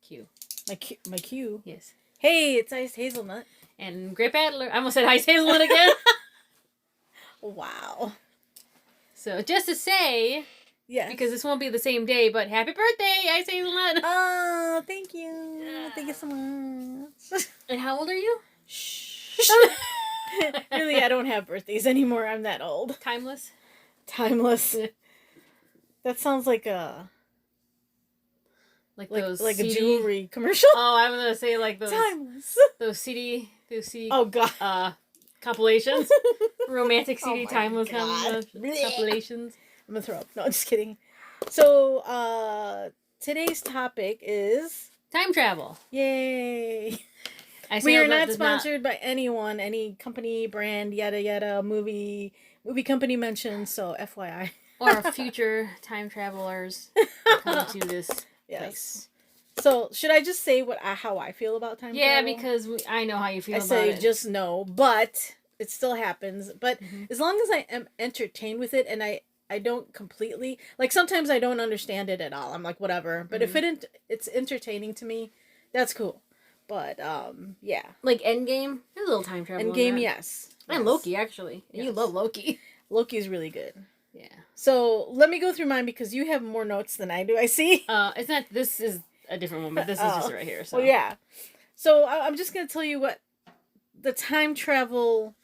Q. My cue. Yes. Hey, it's IcedHazelnut. And Grape and I almost said IcedHazelnut again. Wow. So just to say, Yes. because this won't be the same day, but happy birthday, IcedHazelnut. Oh, thank you. Thank you so much. And how old are you? Shh. Really, I don't have birthdays anymore. I'm that old. Timeless. Timeless. That sounds like a those like CD... a jewelry commercial. Oh, I was gonna say like those Timeless. those CD. Oh God. Compilations. Romantic CD Oh timeless God. compilations. I'm gonna throw up. No, I'm just kidding. So, today's topic is Time travel. yay. We are not sponsored by anyone, any company, brand, yada yada, movie company mentioned. So FYI. Or future time travelers come to this place. So should I just say how I feel about time travel? Yeah, because I know how you feel about it. I say just no, but it still happens. But as long as I am entertained with it, and I don't completely, like, sometimes I don't understand it at all. I'm like, whatever. But if it's entertaining to me, that's cool. But yeah, like Endgame, there's a little time travel. Endgame, yes. And Loki, actually. Yes. You love Loki. Loki's really good. Yeah. So let me go through mine because you have more notes than I do. I see. It's not. This is a different one, but this is just right here. So. Well, yeah. So I'm just gonna tell you what the time travel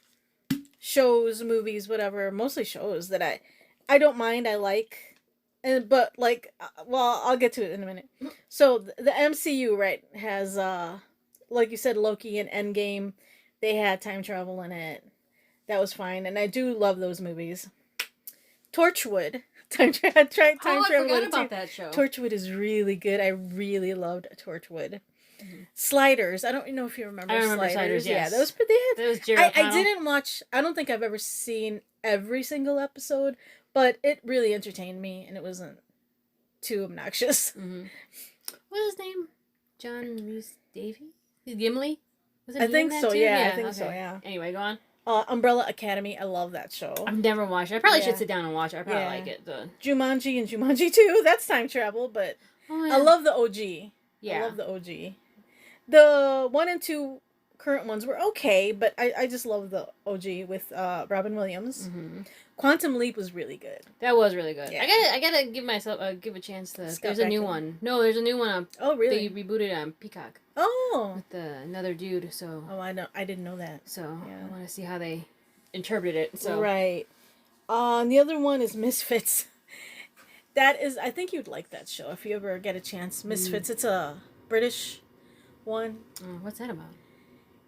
shows, movies, whatever, mostly shows that I don't mind. I like, but like, well, I'll get to it in a minute. So the MCU, right, has like you said, Loki and Endgame. They had time travel in it. That was fine, and I do love those movies. Torchwood. Time travel. I forgot about that show. Torchwood is really good. I really loved Torchwood. Mm-hmm. Sliders. I don't know if you remember. I remember Sliders. Yes. Yeah, that was Jerry. I didn't watch. I don't think I've ever seen every single episode, but it really entertained me, and it wasn't too obnoxious. Mm-hmm. What's his name? John Rhys Davies? Gimli? Was it? I think so. Too? Yeah, I think so. Yeah. Anyway, go on. Umbrella Academy. I love that show. I've never watched it. I probably should sit down and watch it. I probably like it. Jumanji and Jumanji 2. That's time travel, but I love the OG. Yeah. I love the OG. The 1 and 2 current ones were okay, but I just love the OG with Robin Williams. Mm-hmm. Quantum Leap was really good. That was really good. Yeah. I gotta give myself give a chance to. There's a new one. No, there's a new one. Oh, really? They rebooted on Peacock. Oh. With another dude. So. Oh, I know. I didn't know that. So I want to see how they interpret it. So. Right. The other one is Misfits. That is. I think you'd like that show if you ever get a chance. Misfits. It's a British one. What's that about?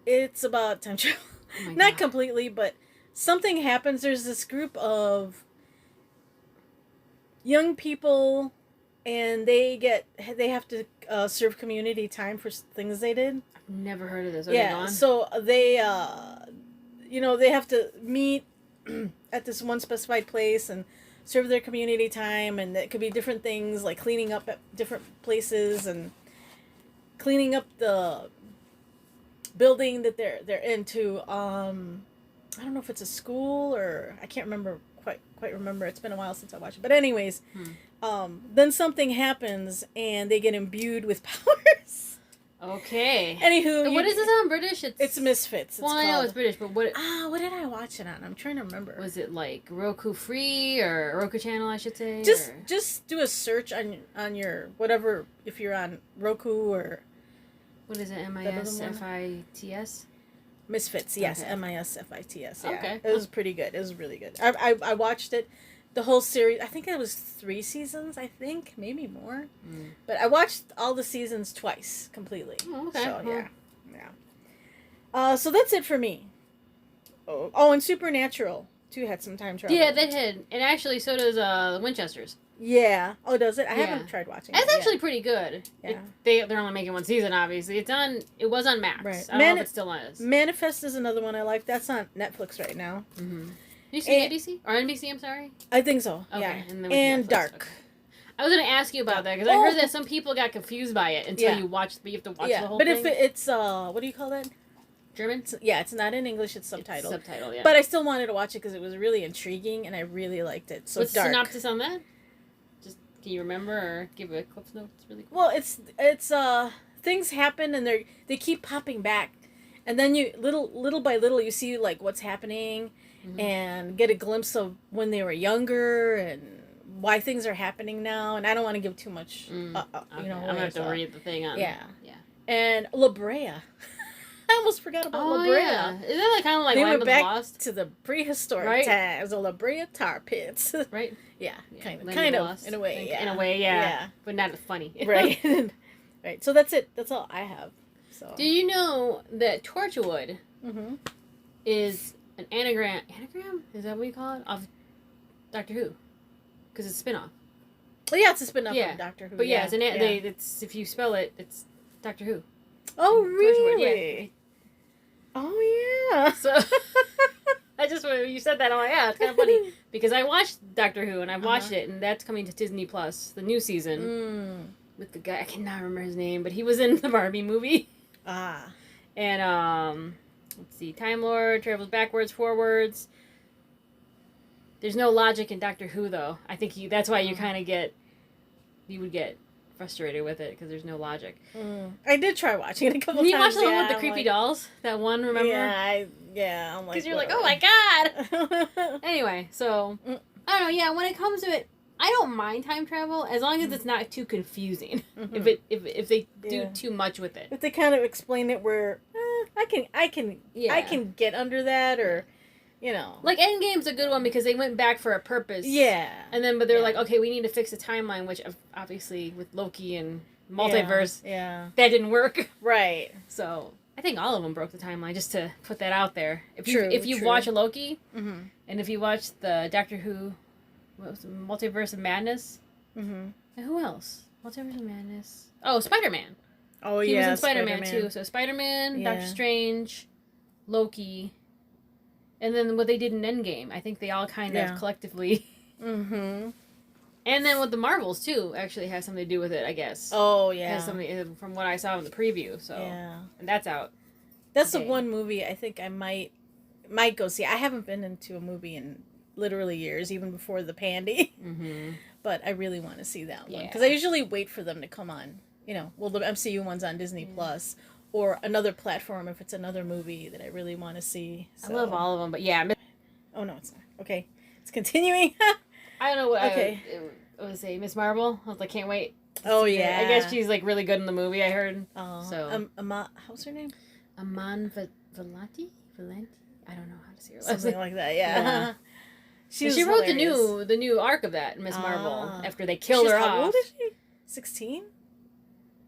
It's about time travel. Oh Not completely, but something happens. There's this group of young people, and they have to serve community time for things they did. I've never heard of this. Yeah, so they they have to meet at this one specified place and serve their community time, and it could be different things like cleaning up at different places and cleaning up the building that they're into. I don't know if it's a school or I can't remember quite remember. It's been a while since I watched it. But anyways, then something happens and they get imbued with powers. Okay. Anywho, what is this on British? It's Misfits. Well, I know it's British, but what? What did I watch it on? I'm trying to remember. Was it like Roku free or Roku channel? I should say. Just do a search on your whatever if you're on Roku or. What is it? MISFITS? Misfits, yes. Okay. MISFITS. Yeah. Okay. It was pretty good. It was really good. I watched it, the whole series. I think it was 3 seasons, maybe more. But I watched all the seasons twice, completely. Oh, okay. So, yeah. So that's it for me. Oh, and Supernatural, too, had some time travel. Yeah, they did. And actually, so does Winchester's. Yeah. Oh, does it? I haven't tried watching it. It's actually pretty good. Yeah. They're only making 1 season, obviously. It was on Max. Right. I don't know if it still is. Manifest is another one I like. That's on Netflix right now. Mm-hmm. You see ABC? Or NBC, I'm sorry? I think so, okay. Yeah. And Dark. Okay. I was going to ask you about that, because I heard that some people got confused by it until you watch, but you have to watch the whole thing. But if it's, what do you call that? German? It's not in English, it's subtitled. It's subtitled, yeah. But I still wanted to watch it because it was really intriguing, and I really liked it. So what's the Dark. synopsis on that? Can you remember or give a Cliff Notes really quick? Well, it's things happen and they keep popping back, and then you little by little you see like what's happening, and get a glimpse of when they were younger and why things are happening now. And I don't want to give too much. Okay. I'm gonna have to read the thing on. Yeah. Yeah. And La Brea. I almost forgot about La Brea. Yeah. Isn't that kind of like they Land went of back the Lost? to the prehistoric times, the La Brea tar pits. Right. Yeah, Land kind of, Lost. in a way. Yeah. In a way, yeah. But not funny. Right. Right. So that's it. That's all I have. So. Do you know that Torchwood is an anagram? Anagram? Is that what you call it? Of Doctor Who? Because it's a spinoff. Well, yeah, it's a spinoff of Doctor Who. But yeah, it's if you spell it, it's Doctor Who. Oh, really? Yeah. Oh, yeah. So I just when you said that, I'm like, yeah, it's kind of funny because I watched Doctor Who and I watched it, and that's coming to Disney Plus, the new season with the guy I cannot remember his name, but he was in the Barbie movie. And let's see, Time Lord travels backwards, forwards. There's no logic in Doctor Who though. I think that's why you kind of would get frustrated with it because there's no logic. I did try watching it a couple times. You watched the one with the creepy dolls? That one, remember? Yeah, I'm like, because you're like, oh my god. Anyway, so I don't know. Yeah, when it comes to it, I don't mind time travel as long as it's not too confusing. If they do too much with it, if they kind of explain it where I can get under that, or like Endgame's a good one because they went back for a purpose. Yeah, and then but they're like, okay, we need to fix the timeline, which obviously with Loki and multiverse, that didn't work. Right. So I think all of them broke the timeline. Just to put that out there. If you watch Loki, and if you watch the Doctor Who. What was it? Multiverse of Madness? And who else? Multiverse of Madness. Oh, Spider-Man. Oh, he was in Spider-Man too. So Spider-Man, Yeah. Doctor Strange, Loki, and then what they did in Endgame. I think they all kind of collectively. And then with the Marvels too, actually has something to do with it, I guess. Oh yeah. Has something from what I saw in the preview. So and that's out. That's the one movie I think I might go see. I haven't been into a movie in literally years, even before the pandy. But I really want to see that one because I usually wait for them to come on. Well, the MCU one's on Disney Plus or another platform if it's another movie that I really want to see. So. I love all of them, but yeah. Oh no, it's not. Okay, it's continuing. I don't know what. Okay. I would say Miss Marvel. I was like, can't wait. Oh yeah. I guess she's like really good in the movie. I heard. Oh. So. How's her name? Aman Valenti. I don't know how to say her last Something name. like that. Yeah. She wrote hilarious. the new arc of that Miss Marvel after they killed her off. How old is she? 16?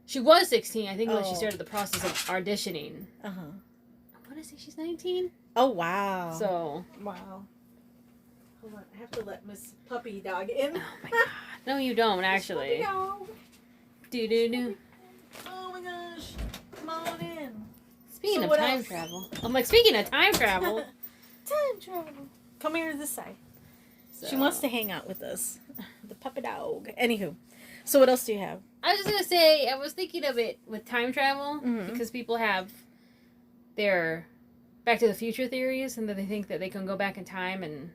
She was 16, I think, when she started the process of auditioning. I want to say she's 19. Oh wow. So wow. Hold on, I have to let Miss Puppy Dog in. Oh my god. No, you don't actually. Puppy Dog. Do. Oh my gosh. Come on in. Speaking of time travel. I'm like, speaking of time travel. Time travel. Come here to this side. So. She wants to hang out with us. The puppy dog. Anywho. So what else do you have? I was just going to say, I was thinking of it with time travel. Because people have their Back to the Future theories. And that they think that they can go back in time and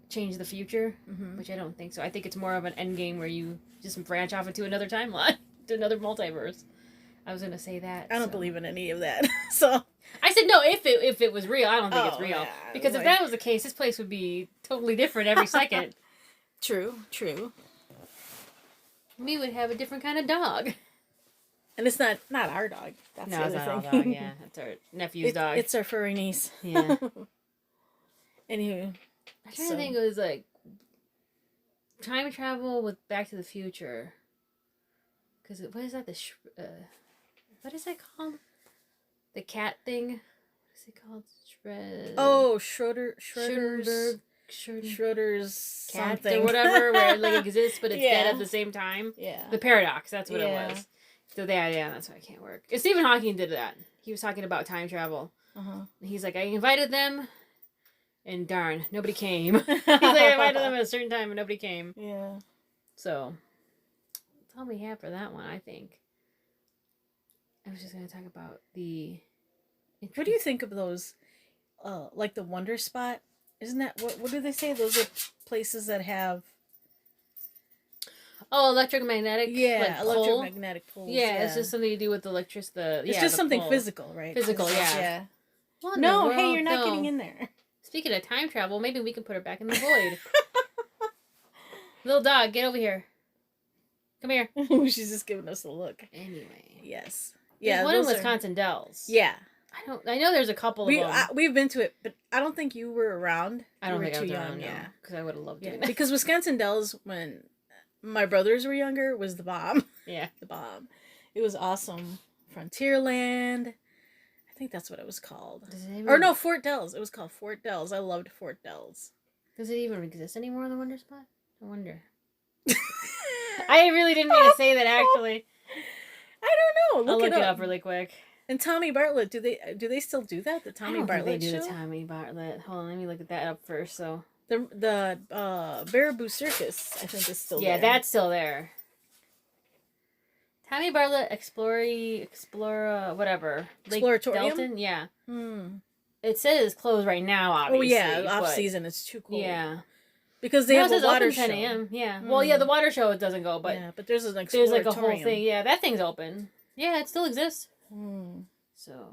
change the future. Which I don't think so. I think it's more of an end game where you just branch off into another timeline. To another multiverse. I was going to say that. I don't believe in any of that. So... I said no. If it was real, I don't think it's real. Yeah, because if that was the case, this place would be totally different every second. True. We would have a different kind of dog. And it's not our dog. That's the other it's not thing. our dog. Yeah, it's our nephew's dog. It's our furry niece. Yeah. Anywho, I'm trying to think. It was like time travel with Back to the Future. Because what is that? What is that called? The cat thing. What is it called? Schrodinger's cat something. or whatever, where it like exists but it's dead at the same time. Yeah. The paradox. That's what it was. So that's why it can't work. Stephen Hawking did that. He was talking about time travel. He's like, I invited them, and darn, nobody came. He's like, I invited them at a certain time and nobody came. Yeah. So that's all we have for that one, I think. I was just going to talk about the... What do you think of those, like the Wonder Spot? Isn't that, what do they say? Those are places that have... Oh, electromagnetic. Yeah, like electromagnetic poles. Yeah, it's just something to do with electricity. It's just something physical, right? Physical, yeah. What no, hey, you're not getting in there. Speaking of time travel, maybe we can put her back in the void. Little dog, get over here. Come here. She's just giving us a look. Anyway. Yes. Yeah. There's one in Wisconsin Dells. Yeah. I know there's a couple of them. We've been to it, but I don't think you were around. I don't think I was around, yeah. Because I would have loved it. Because Wisconsin Dells, when my brothers were younger, was the bomb. Yeah. The bomb. It was awesome. Frontierland. I think that's what it was called. Or no, Fort Dells. It was called Fort Dells. I loved Fort Dells. Does it even exist anymore in the Wonder Spot? I wonder. I really didn't mean to say that, actually. I don't know. I'll look it up really quick. And Tommy Bartlett, do they still do that? The Tommy Bartlett show? The Tommy Bartlett. Hold on, let me look at that up first. So the Baraboo Circus, I think, is still there. Yeah, that's still there. Tommy Bartlett Explora whatever. Exploratorium? Delton, yeah. It says it's closed right now, obviously. Oh yeah, off season, it's too cold. Yeah. Because they have a water show. 10 a.m. Yeah. Well, yeah, the water show doesn't go, but yeah, but there's an there's like a whole thing. Yeah, that thing's open. Yeah, it still exists. So.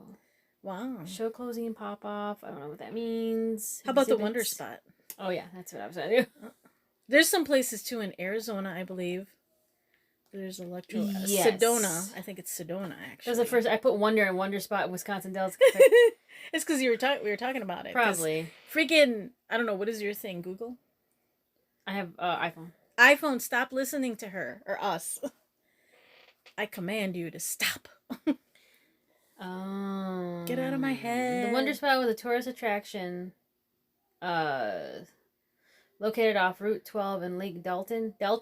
Wow. Show closing and pop off. I don't know what that means. How about the Wonder Spot? Oh yeah, that's what I was gonna do. There's some places too in Arizona, I believe. There's Sedona. I think it's Sedona, actually. That was the first. I put Wonder and Wonder Spot in Wisconsin Dells. It's because we were talking about it. Probably. Freaking, I don't know. What is your thing? Google? I have iPhone. iPhone, stop listening to her or us. I command you to stop. Oh. Get out of my head. The Wonder Spot was a tourist attraction. Located off Route 12 in Lake Delton, yeah.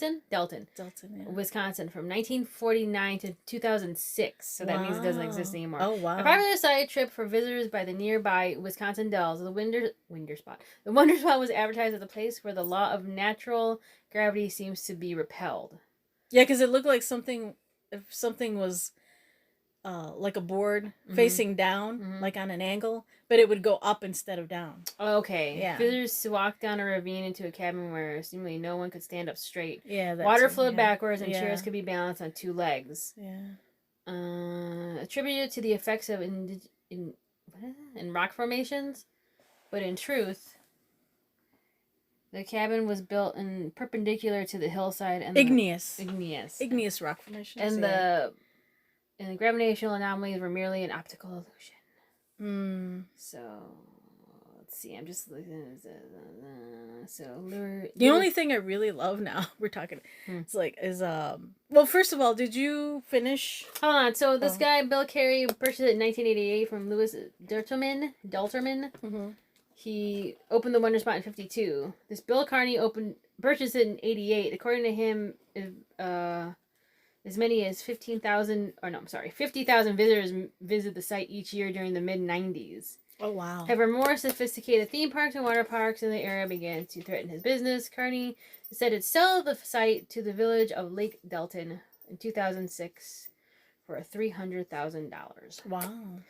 Wisconsin, from 1949 to 2006. So that means it doesn't exist anymore. Oh, wow. A popular side trip for visitors by the nearby Wisconsin Dells. The Wonder Spot. The Wonder Spot was advertised as a place where the law of natural gravity seems to be repelled. Yeah, because it looked like if something was like a board facing down, like on an angle, but it would go up instead of down. Okay. Yeah. Visitors walked down a ravine into a cabin where seemingly no one could stand up straight. Yeah. Water flowed backwards and chairs could be balanced on two legs. Yeah. Attributed to the effects of in rock formations, but in truth, the cabin was built in perpendicular to the hillside and igneous rock formations. And the gravitational anomalies were merely an optical illusion. So, let's see. I'm just looking. The only thing I really love now we're talking. It's like well, first of all, did you finish? Hold on. So this guy Bill Carey purchased it in 1988 from Louis Delterman. He opened the Wonder Spot in 52. This Bill Carney purchased it in 88. According to him, as many as 50,000 visitors visit the site each year during the mid-90s. Oh, wow. However, more sophisticated theme parks and water parks in the area began to threaten his business. Carney decided to sell the site to the village of Lake Delton in 2006 for $300,000. Wow.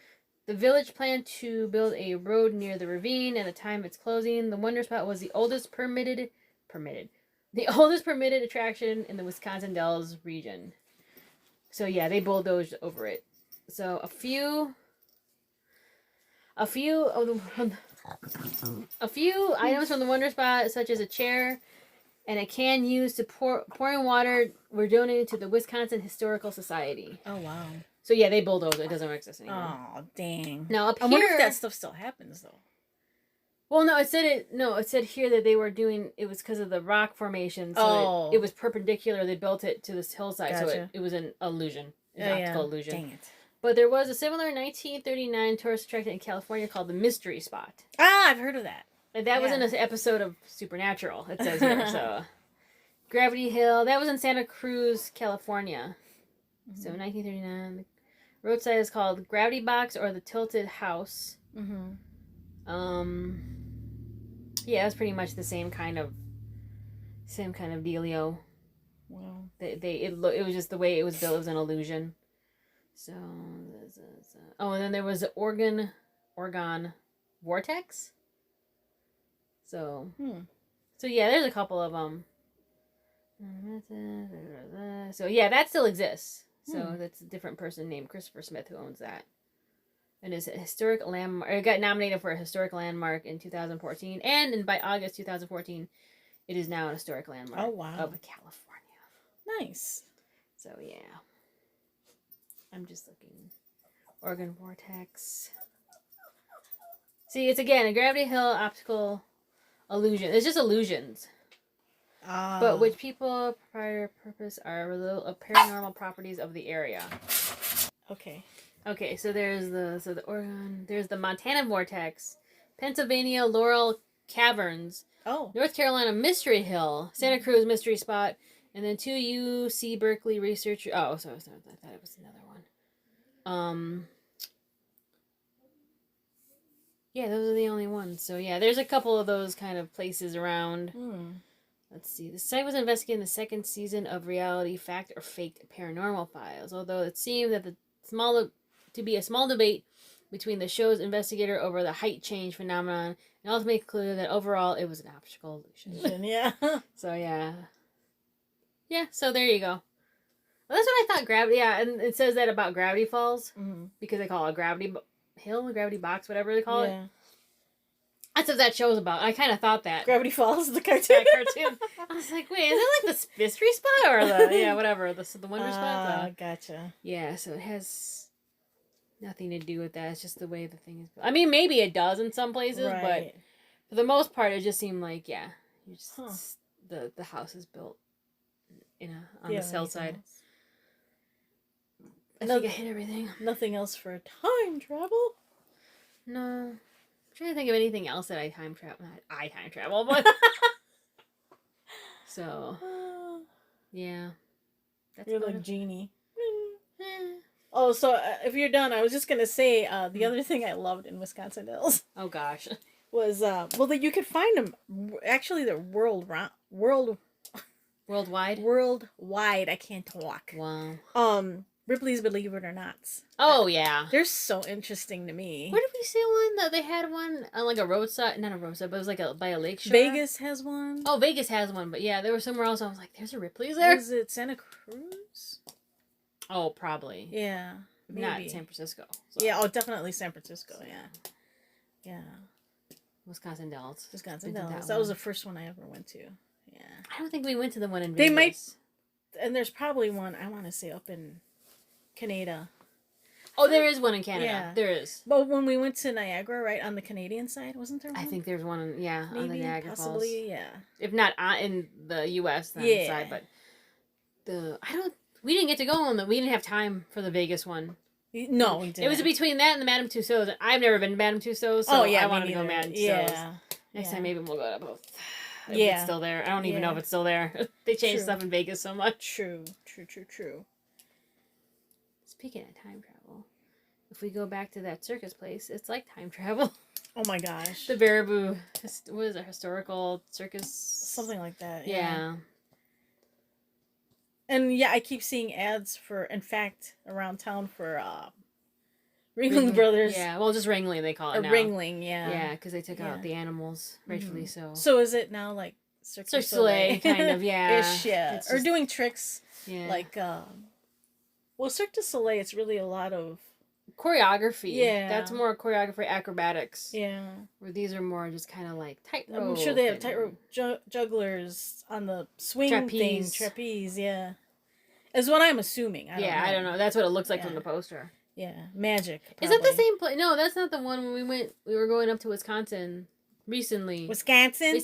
The village planned to build a road near the ravine. At the time of its closing, the Wonder Spot was the oldest permitted attraction in the Wisconsin Dells region. So yeah, they bulldozed over it. So a few items from the Wonder Spot, such as a chair and a can used to pouring water, were donated to the Wisconsin Historical Society. Oh wow. So yeah, they bulldozed it. It doesn't exist anymore. Oh dang. Now up here, I wonder if that stuff still happens though. Well, no, it said here that they were doing it was because of the rock formation. So it was perpendicular. They built it to this hillside, gotcha. So it was an illusion, an optical illusion. Dang it. But there was a similar 1939 tourist attraction in California called the Mystery Spot. Ah, I've heard of that. And that was in an episode of Supernatural. It says here. So Gravity Hill. That was in Santa Cruz, California. So 1939. The roadside is called Gravity Box or the Tilted House. Yeah, it was pretty much the same kind of dealio. Wow. It was just the way it was built. It was an illusion. So, and then there was the Oregon Vortex. So, so yeah, there's a couple of them. So yeah, that still exists. So that's a different person named Christopher Smith who owns that. And it's a historic landmark. It got nominated for a historic landmark in 2014, and by August 2014, it is now an historic landmark. Oh wow! Of California. Nice. So yeah, I'm just looking. Oregon vortex. See, it's again a gravity hill optical illusion. It's just illusions. But which people prior purpose are paranormal properties of the area. Okay. Okay, so there's the Oregon, there's the Montana vortex, Pennsylvania Laurel Caverns, North Carolina Mystery Hill, Santa Cruz Mystery Spot, and then 2 UC Berkeley research. Oh, sorry, I thought it was another one. Yeah, those are the only ones. So yeah, there's a couple of those kind of places around. Let's see. The site was investigating the second season of Reality Fact or Faked Paranormal Files, although it seemed that to be a small debate between the show's investigator over the height change phenomenon, and ultimately concluded that overall it was an optical illusion. Yeah. So yeah. Yeah, so there you go. Well, that's what I thought gravity, yeah, and it says that about Gravity Falls, because they call it a gravity hill, gravity box, whatever they call it. That's what that show's about. I kind of thought that. Gravity Falls, the cartoon. I was like, wait, is it like the mystery spot or the whatever the wonder spot? Gotcha. Yeah, so it has nothing to do with that. It's just the way the thing is built. I mean, maybe it does in some places, but for the most part, it just seemed like you just the house is built on the south side. I think I hit everything. Nothing else for time travel? No. I'm trying to think of anything else that I time travel, but so yeah, you're like Genie. Oh, so if you're done, I was just gonna say the other thing I loved in Wisconsin Dells. Oh gosh, was that you could find them. Actually, they're worldwide. Worldwide. I can't talk. Wow. Ripley's Believe It or Not. Oh, yeah. They're so interesting to me. Where did we see one? That they had one on like a roadside, not a roadside, but it was like by a lake shore. Vegas has one. Oh, Vegas has one, but yeah, there was somewhere else. I was like, there's a Ripley's there? Is it Santa Cruz? Oh, probably. Yeah. Maybe. Not San Francisco. So. Yeah, definitely San Francisco, yeah. Yeah. Wisconsin Dells. That was the first one I ever went to. Yeah. I don't think we went to the one in Vegas. They might, and there's probably one, I want to say, up in Canada. Oh, there is one in Canada. Yeah. There is. But when we went to Niagara, right, on the Canadian side, wasn't there one? I think there's one, on the Niagara possibly, Falls. Yeah. If not in the U.S. side, but we didn't get to go on we didn't have time for the Vegas one. No, we didn't. It was between that and the Madame Tussauds. I've never been to Madame Tussauds, so I wanted to go Madame Tussauds. Yeah. Next time maybe we'll go to both. If it's still there. I don't even know if it's still there. They changed stuff in Vegas so much. True. Speaking of time travel, if we go back to that circus place, it's like time travel. Oh my gosh. The Baraboo, what is it, historical circus? Something like that. Yeah. And I keep seeing ads around town for Ringling Brothers. Yeah, well, just Ringling they call it now. Ringling, yeah. Yeah, because they took out the animals, rightfully so. So is it now like Cirque du Soleil, kind of, yeah. Ish, yeah. Or doing tricks, like, Cirque du Soleil, it's really a lot of choreography. Yeah. That's more choreography, acrobatics. Yeah. Where these are more just kind of like tightrope. I'm sure they have tightrope jugglers on the swing trapeze, yeah. Is what I'm assuming. I don't know. That's what it looks like from the poster. Yeah, magic. Probably. Is that the same place? No, that's not the one when we were going up to Wisconsin recently. Wisconsin?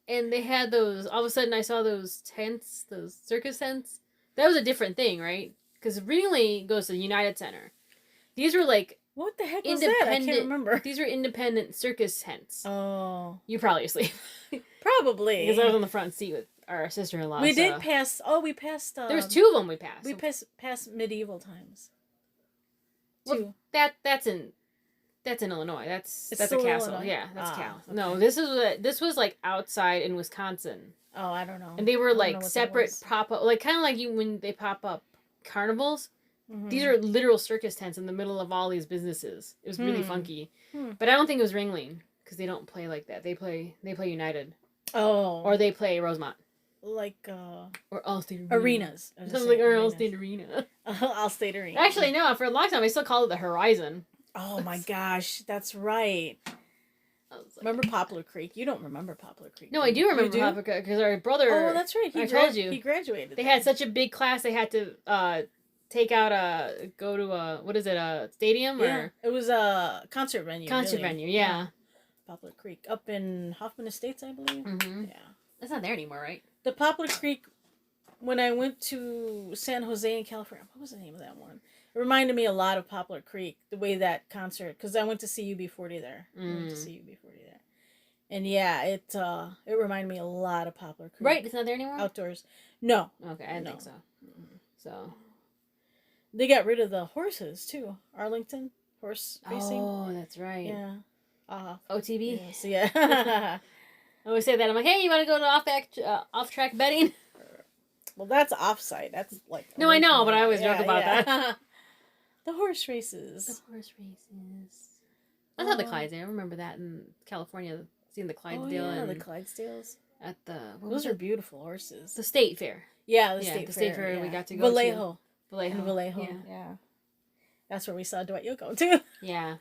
And they had those, all of a sudden I saw those tents, those circus tents. That was a different thing, right? Because Ringling goes to the United Center. These were like... What the heck was that? I can't remember. These were independent circus tents. Oh. You probably asleep. Probably. Because I was on the front seat with our sister-in-law. We did pass... Oh, we passed... there was two of them we passed. We passed medieval times. Well, that's in Illinois. That's a castle. Illinois? Yeah, that's a castle. Okay. No, this was like outside in Wisconsin. Oh, I don't know. And they were like separate pop up, like kind of like when they pop up carnivals. Mm-hmm. These are literal circus tents in the middle of all these businesses. It was really funky, but I don't think it was Ringling because they don't play like that. They play United. Oh, or they play Rosemont. or Allstate Arenas. Something like our Allstate Arena. Allstate Arena. Actually, no. For a long time, I still called it the Horizon. Oh my gosh, that's right. Remember Poplar Creek? You don't remember Poplar Creek. No, I do remember Poplar Creek because our brother. Oh, that's right. I told you he graduated. They had such a big class. They had to go to a stadium or it was a concert venue. Venue, yeah. Poplar Creek up in Hoffman Estates, I believe. Mm-hmm. Yeah, that's not there anymore, right? The Poplar Creek. When I went to San Jose in California, what was the name of that one? It reminded me a lot of Poplar Creek, the way that concert, because I went to see UB40 there. And yeah, it reminded me a lot of Poplar Creek. Right, it's not there anymore? Outdoors. No. Okay, I didn't think so. Mm-hmm. So. They got rid of the horses, too. Arlington horse racing. Oh, that's right. Yeah. OTB? Yes, yeah. I always say that. I'm like, hey, you want to go to off-track betting? Well, that's offsite. That's like... No, I know, but I always joke about that. The horse races. I thought the Clydesdale. I remember that in California, seeing the Clydesdale. Oh, yeah, the Clydesdales. At the... Those are beautiful horses. The state fair. Yeah, the state fair. We got to go Vallejo. In Vallejo, yeah. That's where we saw Dwight Yoakam, too. Yeah.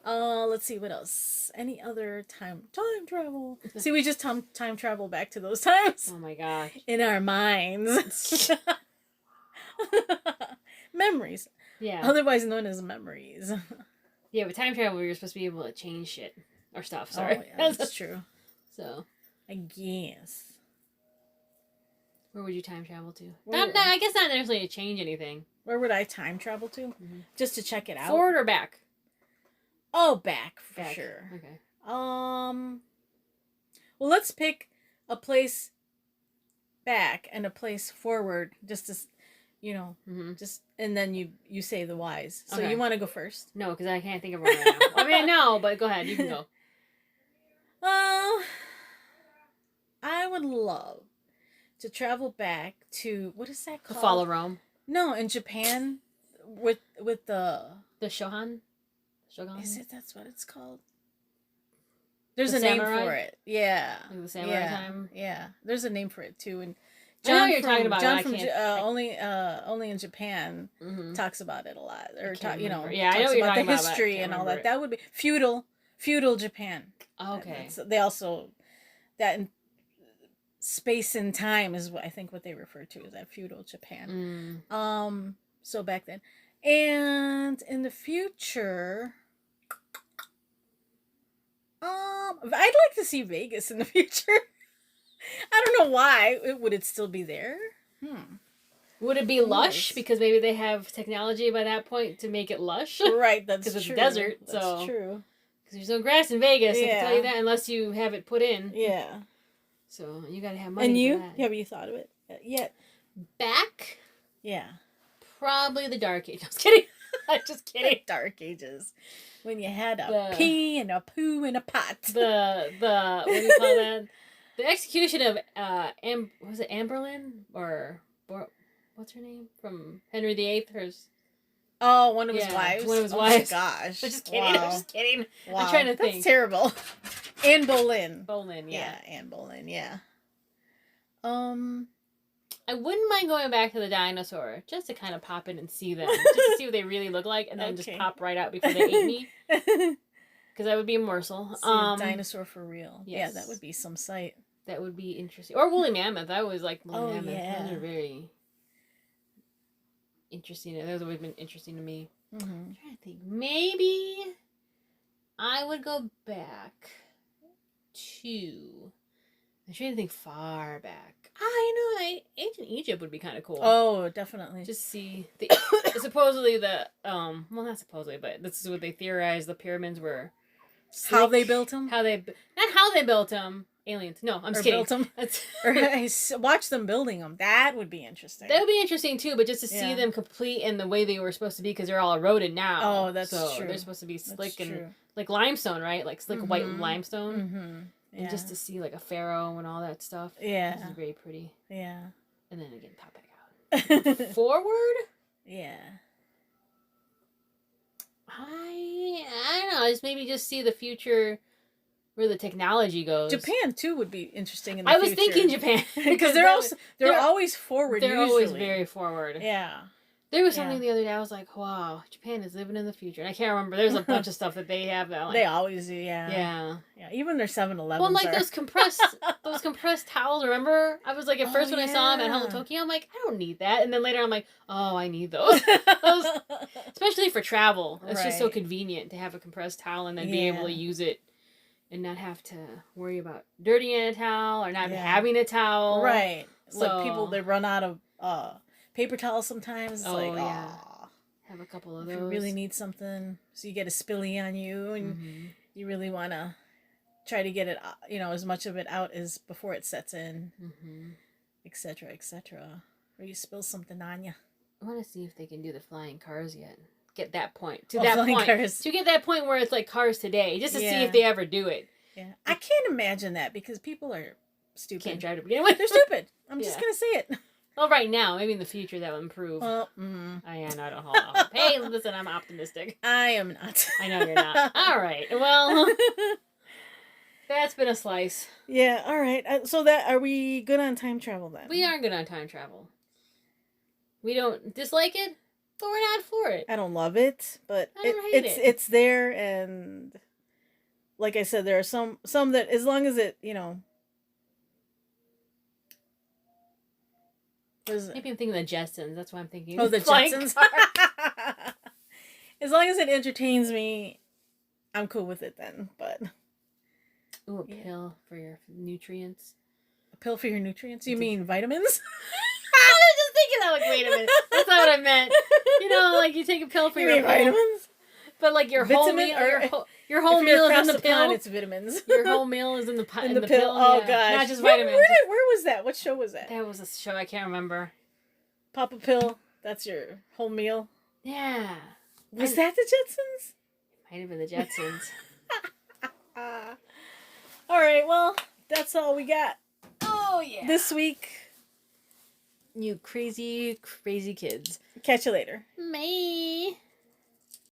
Let's see, what else? Any other time travel? See, we just time travel back to those times. Oh my gosh. In our minds. Memories. Yeah. Otherwise known as memories. Yeah, but time travel, you're supposed to be able to change shit. Or stuff, sorry. Oh, yeah, that's true. So. I guess. Where would you time travel to? I guess not necessarily to change anything. Where would I time travel to? Mm-hmm. Just to check it out? Forward or back? Oh, back for sure. Okay. Well, let's pick a place back and a place forward, just to, just, and then you say the whys. So you want to go first? No, because I can't think of one right now. I mean, no, but go ahead. You can go. I would love to travel back to, what is that called? The Fall of Rome. No, in Japan, with the Shogun. Is it? That's what it's called. There's a name for it. Yeah. Like the samurai time. Yeah. There's a name for it too. And I know what you're talking about. John from only in Japan talks about it a lot, or I know what talks you're about talking the history and all that. That would be feudal Japan. Okay. They also that in space and time is what I think what they refer to as that feudal Japan. So back then, and in the future. I'd like to see Vegas in the future. I don't know why. Would it still be there? Would it be lush? Because maybe they have technology by that point to make it lush. Right, that's true. Because it's a desert. That's true. Because there's no grass in Vegas, I can tell you that, unless you have it put in. Yeah. So you gotta have money for that. Have you thought of it yet? Back? Yeah. Probably the Dark Ages. Just kidding. I'm just kidding. Dark Ages. When you had a pee and a poo in a pot. The what do you call that? The execution of was it Anne Boleyn or what's her name from Henry VIII? One of his wives. One of his wives. Oh my gosh! I'm just kidding. Wow. I'm just kidding. Wow. I'm trying to think. That's terrible. Anne Boleyn. Boleyn, yeah. Yeah, Anne Boleyn. Yeah. I wouldn't mind going back to the dinosaur just to kind of pop in and see them, just to see what they really look like, and then just pop right out before they ate me. Because that would be a morsel. Dinosaur for real. Yes. Yeah, that would be some sight. That would be interesting. Or woolly mammoth. I always like woolly mammoth. Yeah. Those are very interesting. Those have always been interesting to me. I'm trying to think. Maybe I would go back to... I'm trying to think far back. Ancient Egypt would be kind of cool. Oh, definitely. Just see supposedly well, not supposedly, but this is what they theorize. The pyramids were slick. How they built them. Not how they built them. Aliens. No, I'm just kidding. Built them. Or watch them building them. That would be interesting. That would be interesting too, but just to see them complete in the way they were supposed to be, because they're all eroded now. Oh, that's true. They're supposed to be slick and like limestone, right? Like slick white limestone. And just to see like a pharaoh and all that stuff. Yeah. This is very pretty. Yeah. And then again, pop back out. Forward? Yeah. I don't know. Just maybe just see the future where the technology goes. Japan too would be interesting in the future. I was thinking Japan because they're always forward. They're usually. Always very forward. Yeah. There was something the other day I was like, wow, Japan is living in the future. And I can't remember. There's a bunch of stuff that they have. That, like, they always do, yeah. Yeah. Yeah, even their 7-Elevens Well, like those compressed towels, remember? I was like, at first when I saw them at Hello Tokyo, I'm like, I don't need that. And then later I'm like, oh, I need those. Especially for travel. It's just so convenient to have a compressed towel and then be able to use it and not have to worry about dirtying a towel or not having a towel. Right. So, like people, they run out of paper towels sometimes. It's have a couple of those. If you really need something, so you get a spilly on you, and you really want to try to get it, as much of it out as before it sets in, etc., etc. Or you spill something on you. I want to see if they can do the flying cars yet. Get that point to get that point where it's like cars today, just to see if they ever do it. Yeah, I can't imagine that because people are stupid. Can't drive to begin with. They're stupid. I'm just gonna say it. Well, right now, maybe in the future that will improve. Well, I don't know. Hey, listen, I'm optimistic. I am not. I know you're not. All right. Well, that's been a slice. Yeah. All right. So are we good on time travel then? We are good on time travel. We don't dislike it, but we're not for it. I don't love it, but it's there, and like I said, there are some that as long as it Maybe I'm thinking the Jetsons. That's why I'm thinking. Oh, the Jetsons. As long as it entertains me, I'm cool with it then. But a pill for your nutrients. A pill for your nutrients? You mean vitamins? I was just thinking that. Like, wait a minute. That's not what I meant. Like you take a pill for your vitamins. But like your whole meal, your whole meal is in the pill. It's vitamins. Your whole meal is in the pill. Oh gosh, not just vitamins. Where was that? What show was that? That was a show I can't remember. Pop a pill. That's your whole meal. Yeah. Was that the Jetsons? Might have been the Jetsons. All right. Well, that's all we got. Oh yeah. This week. You crazy, crazy kids. Catch you later. Bye.